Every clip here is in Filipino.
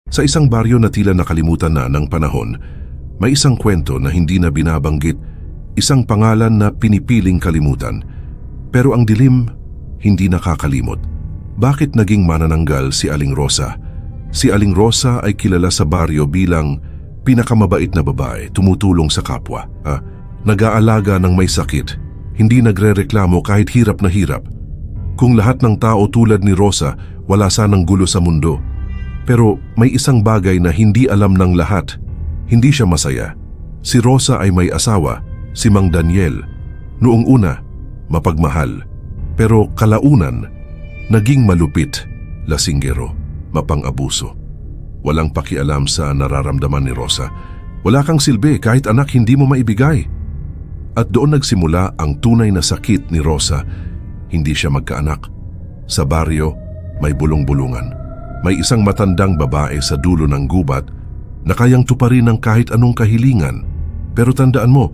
Sa isang baryo na tila nakalimutan na ng panahon, may isang kwento na hindi na binabanggit, isang pangalan na pinipiling kalimutan. Pero ang dilim, hindi nakakalimot. Bakit naging manananggal si Aling Rosa? Si Aling Rosa ay kilala sa baryo bilang pinakamabait na babae, tumutulong sa kapwa. Nag-aalaga ng may sakit, hindi nagrereklamo kahit hirap na hirap. Kung lahat ng tao tulad ni Rosa, wala sanang gulo sa mundo. Pero may isang bagay na hindi alam ng lahat. Hindi siya masaya. Si Rosa ay may asawa, si Mang Daniel. Noong una, mapagmahal. Pero kalaunan, naging malupit, lasinggero, mapang-abuso. Walang pakialam sa nararamdaman ni Rosa. Wala kang silbi kahit anak hindi mo maibigay. At doon nagsimula ang tunay na sakit ni Rosa. Hindi siya magkaanak. Sa baryo, may bulong-bulungan. May isang matandang babae sa dulo ng gubat na kayang tuparin ng kahit anong kahilingan. Pero tandaan mo,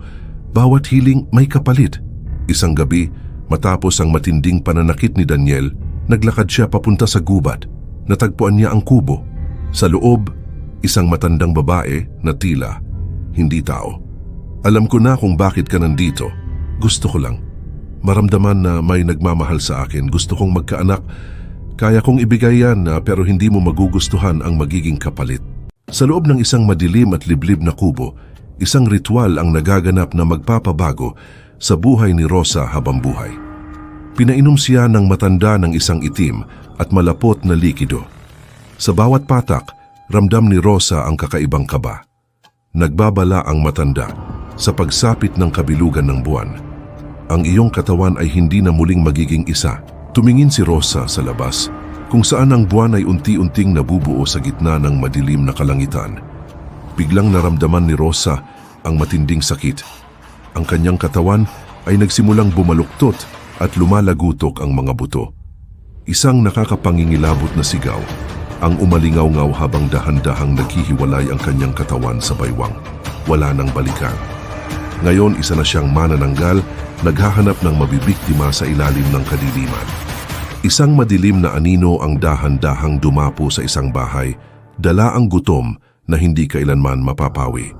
bawat hiling may kapalit. Isang gabi, matapos ang matinding pananakit ni Daniel, naglakad siya papunta sa gubat. Natagpuan niya ang kubo. Sa loob, isang matandang babae na tila hindi tao. Alam ko na kung bakit ka nandito. Gusto ko lang maramdaman na may nagmamahal sa akin. Gusto kong magkaanak. Kaya kong ibigay yan pero hindi mo magugustuhan ang magiging kapalit. Sa loob ng isang madilim at liblib na kubo, isang ritual ang nagaganap na magpapabago sa buhay ni Rosa habang buhay. Pinainom siya ng matanda ng isang itim at malapot na likido. Sa bawat patak, ramdam ni Rosa ang kakaibang kaba. Nagbabala ang matanda sa pagsapit ng kabilugan ng buwan. Ang iyong katawan ay hindi na muling magiging isa. Tumingin si Rosa sa labas, kung saan ang buwan ay unti-unting nabubuo sa gitna ng madilim na kalangitan. Biglang naramdaman ni Rosa ang matinding sakit. Ang kanyang katawan ay nagsimulang bumaluktot at lumalagutok ang mga buto. Isang nakakapangingilabot na sigaw ang umalingaw-ngaw habang dahan-dahang naghihiwalay ang kanyang katawan sa baywang. Wala nang balikan. Ngayon isa na siyang manananggal, naghahanap ng mabibiktima sa ilalim ng kadiliman. Isang madilim na anino ang dahan-dahang dumapo sa isang bahay, dala ang gutom na hindi kailanman mapapawi.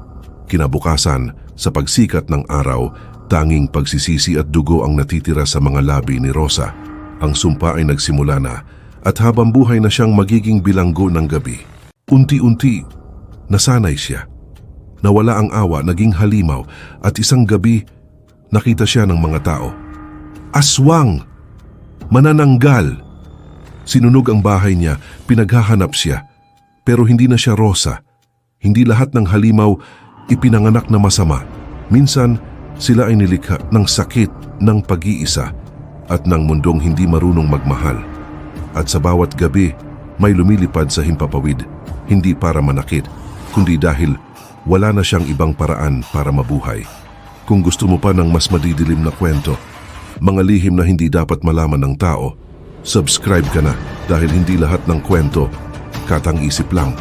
Kinabukasan, sa pagsikat ng araw, tanging pagsisisi at dugo ang natitira sa mga labi ni Rosa. Ang sumpa ay nagsimula na at habang buhay na siyang magiging bilanggo ng gabi. Unti-unti, nasanay siya. Nawala ang awa, naging halimaw at isang gabi, nakita siya ng mga tao. Aswang! Manananggal! Sinunog ang bahay niya, pinaghahanap siya. Pero hindi na siya Rosa. Hindi lahat ng halimaw ipinanganak na masama. Minsan, sila ay nilikha ng sakit, ng pag-iisa, at ng mundong hindi marunong magmahal. At sa bawat gabi, may lumilipad sa himpapawid, hindi para manakit, kundi dahil wala na siyang ibang paraan para mabuhay. Kung gusto mo pa ng mas madidilim na kwento, mga lihim na hindi dapat malaman ng tao, subscribe ka na dahil hindi lahat ng kwento katang-isip lang.